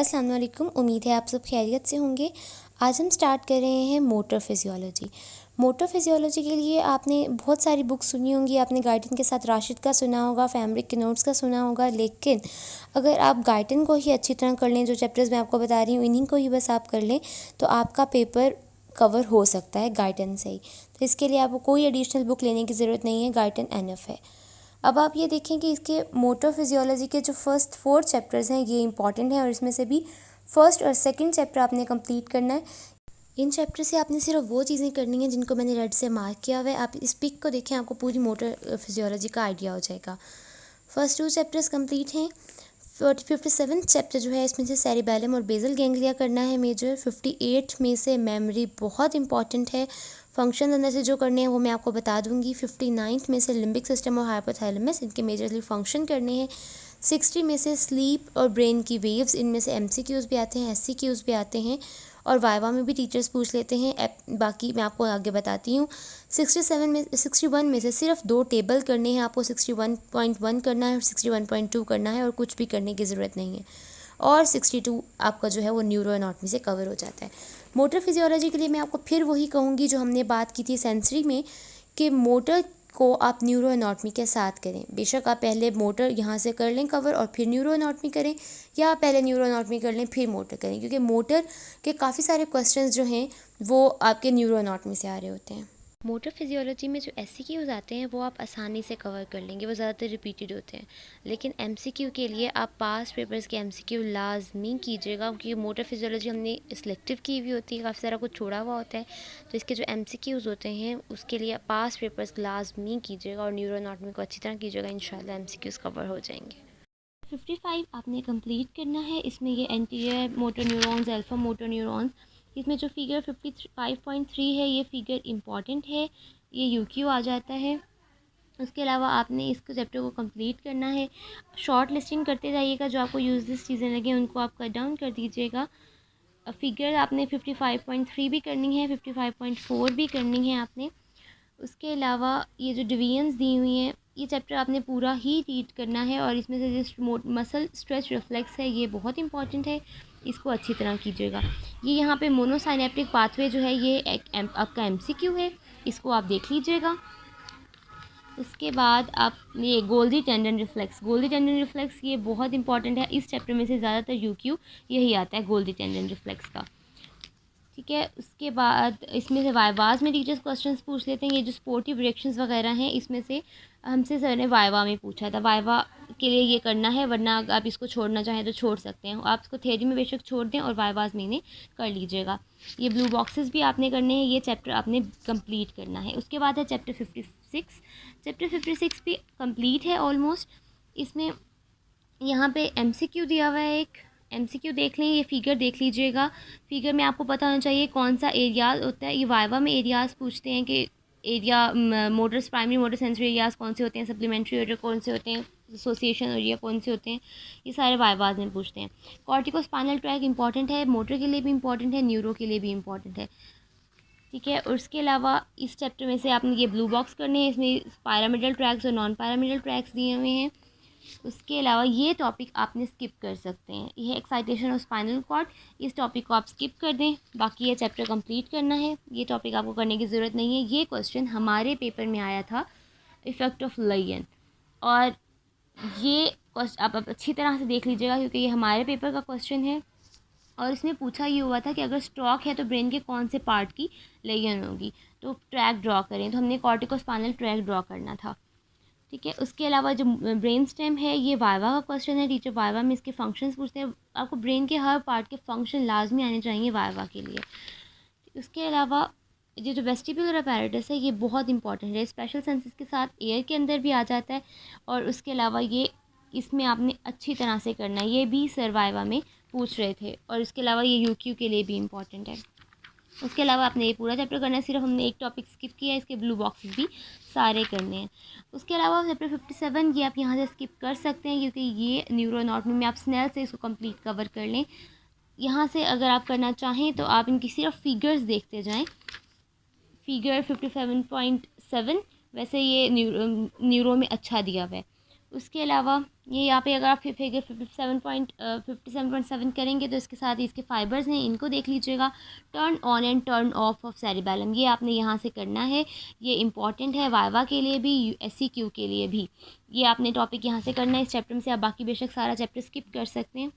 अस्सलाम वालेकुम। उम्मीद है आप सब खैरियत से होंगे। आज हम स्टार्ट कर रहे हैं मोटर फिजियोलॉजी। मोटर फिजियोलॉजी के लिए आपने बहुत सारी बुक्स सुनी होंगी। आपने गाइडन के साथ राशिद का सुना होगा, फैब्रिक के नोट्स का सुना होगा। लेकिन अगर आप गाइडन को ही अच्छी तरह कर लें, जो चैप्टर्स मैं आपको बता रही हूँ इन्हीं को ही बस आप कर लें, तो आपका पेपर कवर हो सकता है गाइडन से ही। तो इसके लिए आपको कोई एडिशनल बुक लेने की ज़रूरत नहीं है, गाइडन एनफ है। अब आप ये देखें कि इसके मोटर फिजियोलॉजी के जो फर्स्ट 4 चैप्टर्स हैं ये इंपॉर्टेंट हैं, और इसमें से भी फर्स्ट और सेकंड चैप्टर आपने कंप्लीट करना है। इन चैप्टर से आपने सिर्फ वो चीज़ें करनी हैं जिनको मैंने रेड से मार्क किया हुआ है। आप इस पिक को देखें, आपको पूरी मोटर फिजियोलॉजी का आइडिया हो जाएगा। फर्स्ट 2 चैप्टर्स कंप्लीट हैं। 57 चैप्टर जो है इसमें से सेरिबेलम और बेसल गैंग्लिया करना है मेजर। 58 में से मेमोरी बहुत इंपॉर्टेंट है। फंक्शन अंदर से जो करने हैं वो मैं आपको बता दूंगी। 59 में से लिम्बिक सिस्टम और हाइपोथैलेमस, इनके मेजरली फंक्शन करने हैं। 60 में से स्लीप और ब्रेन की वेव्स, इनमें से MCQs भी आते हैं, SCQs भी आते हैं, और वाइवा में भी टीचर्स पूछ लेते हैं। बाकी मैं आपको आगे बताती हूँ। 61 में से सिर्फ 2 टेबल करने हैं आपको। 61.1 करना है और 61.2 करना है, और कुछ भी करने की ज़रूरत नहीं है। और 62 आपका जो है वो न्यूरो एनाटॉमी से कवर हो जाता है। मोटर फिजियोलॉजी के लिए मैं आपको फिर वही कहूँगी जो हमने बात की थी सेंसरी में, कि मोटर को आप न्यूरो एनाटॉमी के साथ करें। बेशक आप पहले मोटर यहाँ से कर लें कवर और फिर न्यूरो एनाटॉमी करें, या पहले न्यूरो एनाटॉमी कर लें फिर मोटर करें, क्योंकि मोटर के काफ़ी सारे क्वेश्चंस जो हैं वो आपके न्यूरो एनाटॉमी से आ रहे होते हैं। मोटर फिजियोलॉजी में जो SCQs आते हैं वो आप आसानी से कवर कर लेंगे, वो ज़्यादातर रिपीटेड होते हैं। लेकिन MCQ के लिए आप पास्ट पेपर्स के MCQ लाजमी कीजिएगा, क्योंकि मोटर फिजियोलॉजी हमने सिलेक्टिव की हुई होती है, काफ़ी सारा कुछ छोड़ा हुआ होता है। तो इसके जो MCQs होते हैं उसके लिए पास्ट पेपर्स लाजमी कीजिएगा, और न्यूरो एनाटॉमी को अच्छी तरह कीजिएगा, इंशाल्लाह MCQs कवर हो जाएंगे। 55 आपने कंप्लीट करना है। इसमें ये anterior motor neurons, alpha motor neurons, इसमें जो फिगर 55.3 है ये फिगर इम्पॉर्टेंट है, ये UQ आ जाता है। उसके अलावा आपने इस चैप्टर को कंप्लीट करना है। शॉर्ट लिस्टिंग करते जाइएगा, जो आपको यूजलेस चीज़ें लगे उनको आप कट डाउन कर दीजिएगा। फिगर आपने 55.3 भी करनी है, 55.4 भी करनी है आपने। उसके अलावा ये जो डिवीजन्स दी हुई हैं ये चैप्टर आपने पूरा ही रीड करना है, और इसमें से जो मसल स्ट्रेच रिफ्लेक्स है ये बहुत इंपॉर्टेंट है, इसको अच्छी तरह कीजिएगा। ये यहाँ पे मोनोसाइनेप्टिक पाथवे जो है ये आपका MCQ है, इसको आप देख लीजिएगा। उसके बाद आप ये गोल्डी टेंडन रिफ्लेक्स ये बहुत इंपॉर्टेंट है। इस चैप्टर में से ज़्यादातर UQ यही आता है, गोल्डी टेंडन रिफ्लेक्स का। ठीक है, उसके बाद इसमें से वाइवाज में टीचर्स क्वेश्चंस पूछ लेते हैं। ये जो स्पोर्टिव रिएक्शंस वगैरह हैं इसमें से हमसे सर ने वाइवा में पूछा था। वाइवा के लिए ये करना है, वरना अगर आप इसको छोड़ना चाहें तो छोड़ सकते हैं। आप इसको थ्योरी में बेशक छोड़ दें और वाइवाज में इन्हें कर लीजिएगा। ये ब्लू बॉक्सेस भी आपने करने हैं, ये चैप्टर आपने कंप्लीट करना है। उसके बाद है चैप्टर 56। चैप्टर 56 भी कंप्लीट है ऑलमोस्ट। इसमें यहाँ पे MCQ दिया हुआ है एक, MCQ देख लें, ये फिगर देख लीजिएगा। फिगर में आपको पता होना चाहिए कौन सा एरियाज होता है। ये वाइवा में एरियाज़ पूछते हैं कि area Motors, primary motor sensory areas कौन से होते हैं, सप्लीमेंट्री एरिया कौन से होते हैं, एसोसिएशन एरिया कौन से होते हैं, ये सारे वाइवाज में पूछते हैं। कॉर्टिको स्पाइनल ट्रैक इंपॉर्टेंट है, मोटर के लिए भी इंपॉर्टेंट है, न्यूरो के लिए भी इंपॉर्टेंट है। ठीक है, और उसके अलावा इस चैप्टर में से आपने ये ब्लू बॉक्स करने हैं, इसमें पैरामिडल ट्रैक्स और नॉन पैरामिडल ट्रैक्स दिए हुए हैं। उसके अलावा ये टॉपिक आपने स्किप कर सकते हैं, यह एक्साइटेशन ऑफ स्पाइनल कॉर्ड, इस टॉपिक को आप स्किप कर दें। बाकी ये चैप्टर कंप्लीट करना है, ये टॉपिक आपको करने की ज़रूरत नहीं है। ये क्वेश्चन हमारे पेपर में आया था, इफ़ेक्ट ऑफ लायन, और ये क्वेश्चन आप अच्छी तरह से देख लीजिएगा क्योंकि ये हमारे पेपर का क्वेश्चन है। और इसमें पूछा ये हुआ था कि अगर स्ट्रोक है तो ब्रेन के कौन से पार्ट की लेयन होगी, तो ट्रैक ड्रॉ करें। तो हमने कॉर्टिको स्पाइनल ट्रैक ड्रॉ करना था। ठीक है, उसके अलावा जो ब्रेन स्टेम है ये वाइवा का क्वेश्चन है। टीचर वाइवा में इसके फंक्शंस पूछते हैं, आपको ब्रेन के हर पार्ट के फंक्शन लाजमी आने चाहिए वाइवा के लिए। उसके अलावा ये जो वेस्टिबुलर अपैरेटस है ये बहुत इंपॉर्टेंट है, स्पेशल सेंसेस के साथ एयर के अंदर भी आ जाता है। और उसके अलावा ये इसमें आपने अच्छी तरह से करना है, ये भी सर वाइवा में पूछ रहे थे। और इसके अलावा ये UQ के लिए भी इम्पॉर्टेंट है। उसके अलावा आपने ये पूरा चैप्टर करना है, सिर्फ हमने एक टॉपिक स्किप किया है, इसके ब्लू बॉक्सेस भी सारे करने हैं। उसके अलावा चैप्टर 57 ये आप यहाँ से स्किप कर सकते हैं, क्योंकि ये न्यूरो एनाटॉमी में आप स्नेल से इसको कंप्लीट कवर कर लें। यहाँ से अगर आप करना चाहें तो आप इनकी सिर्फ फिगर्स देखते जाएं। फिगर 57.7 वैसे ये न्यूरो में अच्छा दिया हुआ है। उसके अलावा ये यहाँ पे अगर आप फिगर 57.7 करेंगे तो इसके साथ ही इसके फाइबर्स हैं, इनको देख लीजिएगा। Turn on and turn off cerebellum, ये आपने यहाँ से करना है। ये इंपॉर्टेंट है वाइवा के लिए भी, SCQ के लिए भी। ये आपने टॉपिक यहाँ से करना है इस चैप्टर में से। आप बाकी बेशक सारा चैप्टर स्किप कर सकते हैं,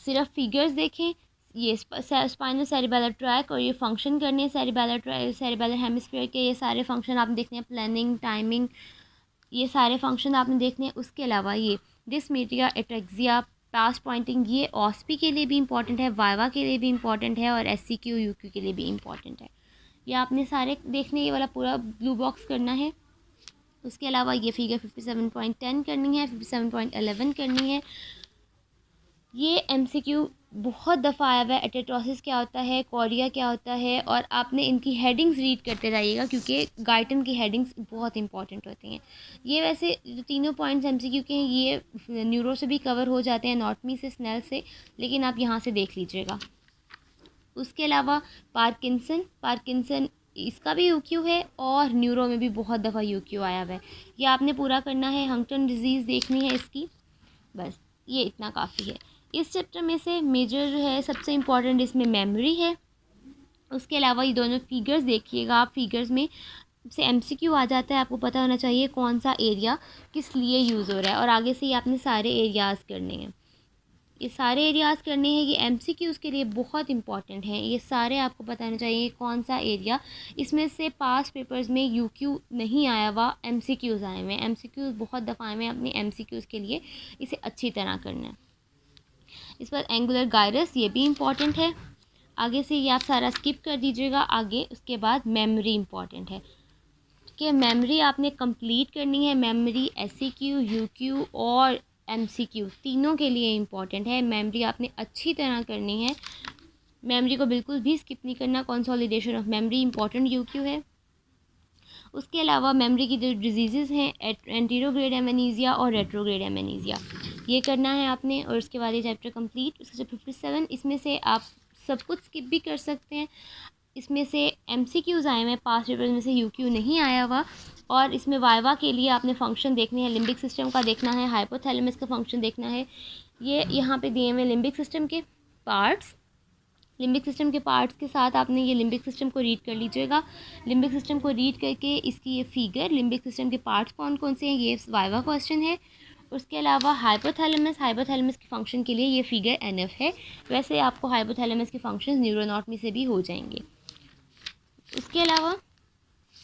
सिर्फ फिगर्स देखें। ये स्पाइनल सेरिबेलर ट्रैक और ये फंक्शन करने हैं सेरिबेलर हेमिस्फीयर के, ये सारे फंक्शन आपने देखने हैं। प्लानिंग, टाइमिंग, ये सारे फंक्शन आपने देखने हैं। उसके अलावा ये डिस्मेट्रिया, एटेक्सिया, पास पॉइंटिंग, ये ऑस्पी के लिए भी इंपॉर्टेंट है, वाइवा के लिए भी इंपॉर्टेंट है और SCQ UQ के लिए भी इंपॉर्टेंट है। ये आपने सारे देखने, ये वाला पूरा ब्लू बॉक्स करना है। उसके अलावा ये फिगर 57.10 करनी है, 57.11 करनी है। ये MCQ बहुत दफ़ा आया हुआ है। एटेट्रोसिस क्या होता है, कोरिया क्या होता है, और आपने इनकी हेडिंग्स रीड करते रहिएगा क्योंकि गाइटन की हेडिंग्स बहुत इंपॉर्टेंट होती हैं। ये वैसे जो तीनों पॉइंट्स MCQ के हैं ये न्यूरो से भी कवर हो जाते हैं, एनाटॉमी से, स्नेल से, लेकिन आप यहाँ से देख लीजिएगा। उसके अलावा पार्किंसन इसका भी UQ है और न्यूरो में भी बहुत दफ़ा UQ आया हुआ है। ये आपने पूरा करना है। हंटिंगटन डिजीज़ देखनी है इसकी, बस ये इतना काफ़ी है। इस चैप्टर में से मेजर जो है सबसे इम्पॉर्टेंट इसमें मेमोरी है। उसके अलावा ये दोनों फिगर्स देखिएगा आप, फिगर्स में से MCQ आ जाता है। आपको पता होना चाहिए कौन सा एरिया किस लिए यूज़ हो रहा है, और आगे से ये आपने सारे एरियाज़ करने हैं। ये सारे एरियाज़ करने हैं, ये MCQs के लिए बहुत इंपॉर्टेंट हैं। ये सारे आपको पता होना चाहिए कौन सा एरिया। इसमें से पास्ट पेपर्स में UQ नहीं आया हुआ, MCQs आए हुए हैं। MCQs बहुत दफ़ा आए हुए हैं, अपने MCQs के लिए इसे अच्छी तरह करना है। इस पर एंगुलर गायरस, ये भी इम्पॉर्टेंट है। आगे से ये आप सारा स्किप कर दीजिएगा आगे। उसके बाद मेमोरी इम्पॉर्टेंट है कि मेमोरी आपने कंप्लीट करनी है। मेमोरी SCQ, UQ और MCQ तीनों के लिए इम्पॉर्टेंट है। मेमोरी आपने अच्छी तरह करनी है, मेमोरी को बिल्कुल भी स्किप नहीं करना। Consolidation of memory important UQ है। उसके अलावा मेमोरी की जो डिजीज़ हैं, एंटीरोग्रेड एमनेसिया और रेट्रोग्रेड एमनेसिया, ये करना है आपने। और उसके बाद ये चैप्टर कंप्लीट। उसके 57, इसमें से आप सब कुछ स्किप भी कर सकते हैं। इसमें से MCQs आए हुए हैं, पास्ट पेपर में से UQ नहीं आया हुआ। और इसमें वाइवा के लिए आपने फंक्शन देखने हैं, लिम्बिक सिस्टम का देखना है, हाइपोथैलेमस का फंक्शन देखना है। ये यहाँ पे दिए हुए लिम्बिक सिस्टम के पार्ट्स, लिम्बिक सिस्टम के पार्ट्स के साथ आपने ये लिम्बिक सिस्टम को रीड कर लीजिएगा। लिम्बिक सिस्टम को रीड करके इसकी ये फिगर, लिम्बिक सिस्टम के पार्ट्स कौन कौन से हैं, ये वाइवा क्वेश्चन है। उसके अलावा हाइपोथैलेमस के फंक्शन के लिए ये फिगर NF है। वैसे आपको हाइपोथैलेमस के फंक्शंस न्यूरोनॉटमी से भी हो जाएंगे। उसके अलावा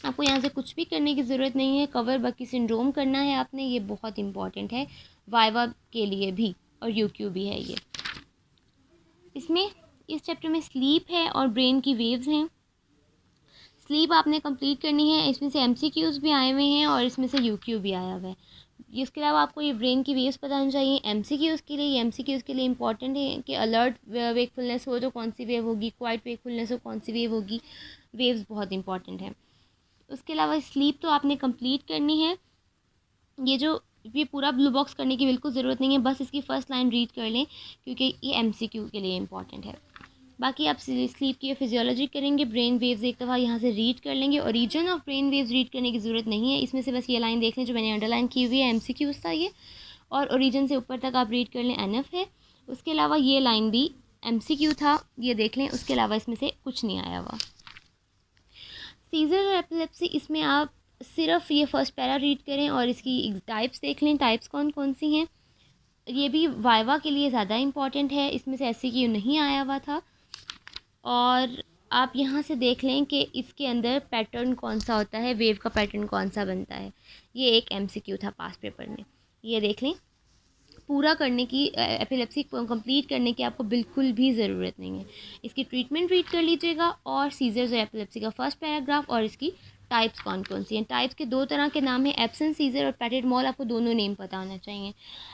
आपको यहाँ से कुछ भी करने की ज़रूरत नहीं है। कवर बकी सिंड्रोम करना है आपने, ये बहुत इंपॉर्टेंट है वाइवा के लिए भी, और UQ भी है ये। इसमें इस चैप्टर में स्लीप है और ब्रेन की वेव्स हैं। स्लीप आपने कंप्लीट करनी है। इसमें से MCQs भी आए हुए हैं और इसमें से UQ भी आया हुआ है। इसके अलावा आपको ये ब्रेन की वेव्स पता होनी चाहिए MCQs के लिए। ये MCQs के लिए इंपॉर्टेंट है कि अलर्ट वेकफुलनेस हो तो कौन सी वेव होगी, क्वाइट वेकफुलनेस हो कौन सी वेव होगी। वेव्स बहुत इंपॉर्टेंट है। उसके अलावा स्लीप तो आपने कंप्लीट करनी है। ये पूरा ब्लू बॉक्स करने की बिल्कुल ज़रूरत नहीं है, बस इसकी फ़र्स्ट लाइन रीड कर लें क्योंकि ये MCQ के लिए इंपॉर्टेंट है। बाकी आप स्लीप की फिजियोलॉजी करेंगे, ब्रेन वेव्स एक दफ़ा यहाँ से रीड कर लेंगे। Origin of brain waves read करने की ज़रूरत नहीं है, इसमें से बस ये लाइन देख लें जो मैंने अंडरलाइन की हुई है, MCQs था ये। और ओरिजिन से ऊपर तक आप रीड कर लें, NF है। उसके अलावा ये लाइन भी MCQ था, ये देख लें। उसके अलावा इसमें से कुछ नहीं आया हुआ। सीजर और एपिलेप्सी, इसमें आप सिर्फ ये फर्स्ट पैरा रीड करें और इसकी टाइप्स देख लें, टाइप्स कौन कौन सी हैं। ये भी वाइवा के लिए ज़्यादा इंपॉर्टेंट है, इसमें से SCQ नहीं आया हुआ था। और आप यहाँ से देख लें कि इसके अंदर पैटर्न कौन सा होता है, वेव का पैटर्न कौन सा बनता है। ये एक MCQ था पास्ट पेपर में, ये देख लें। पूरा करने की, एपिलेप्सी कंप्लीट करने की आपको बिल्कुल भी ज़रूरत नहीं है। इसकी ट्रीटमेंट रीड कर लीजिएगा और सीजर्स और एपिलेप्सी का फर्स्ट पैराग्राफ और इसकी टाइप्स कौन कौन सी हैं। टाइप्स के 2 तरह के नाम हैं, एब्सेंट सीजर और पैटेड मॉल, आपको दोनों नेम पता होना चाहिए।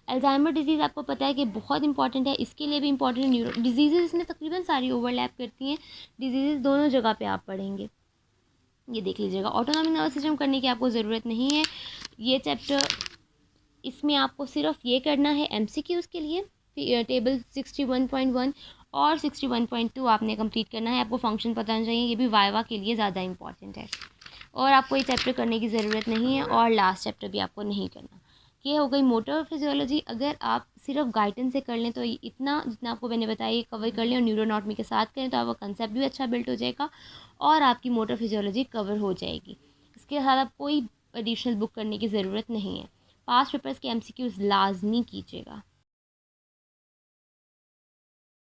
अल्जाइमर डिजीज़ आपको पता है कि बहुत इंपॉर्टेंट है, इसके लिए भी इंपॉर्टेंट। न्यूरो डिजीज़ इसमें तकरीबन सारी ओवरलैप करती हैं, डिजीज़ दोनों जगह पे आप पढ़ेंगे, ये देख लीजिएगा। ऑटोनॉमिक नर्वस सिस्टम करने की आपको ज़रूरत नहीं है। ये चैप्टर, इसमें आपको सिर्फ ये करना है MCQs के लिए, टेबल 61.1 और 61.2 आपने कंप्लीट करना है। आपको फंक्शन पता होना चाहिए, ये भी वाइवा के लिए ज़्यादा इंपॉर्टेंट है। और आपको ये चैप्टर करने की ज़रूरत नहीं है और लास्ट चैप्टर भी आपको नहीं करना। ये हो गई मोटर फिजियोलॉजी। अगर आप सिर्फ गाइडेंस से कर लें तो इतना जितना आपको मैंने बताया ये कवर कर लें और न्यूरोनॉटमी के साथ करें तो आपका कंसेप्ट भी अच्छा बिल्ट हो जाएगा और आपकी मोटर फिजियोलॉजी कवर हो जाएगी। इसके साथ आप कोई एडिशनल बुक करने की ज़रूरत नहीं है। पास्ट पेपर्स के एमसीक्यूज़ लाजमी कीजिएगा।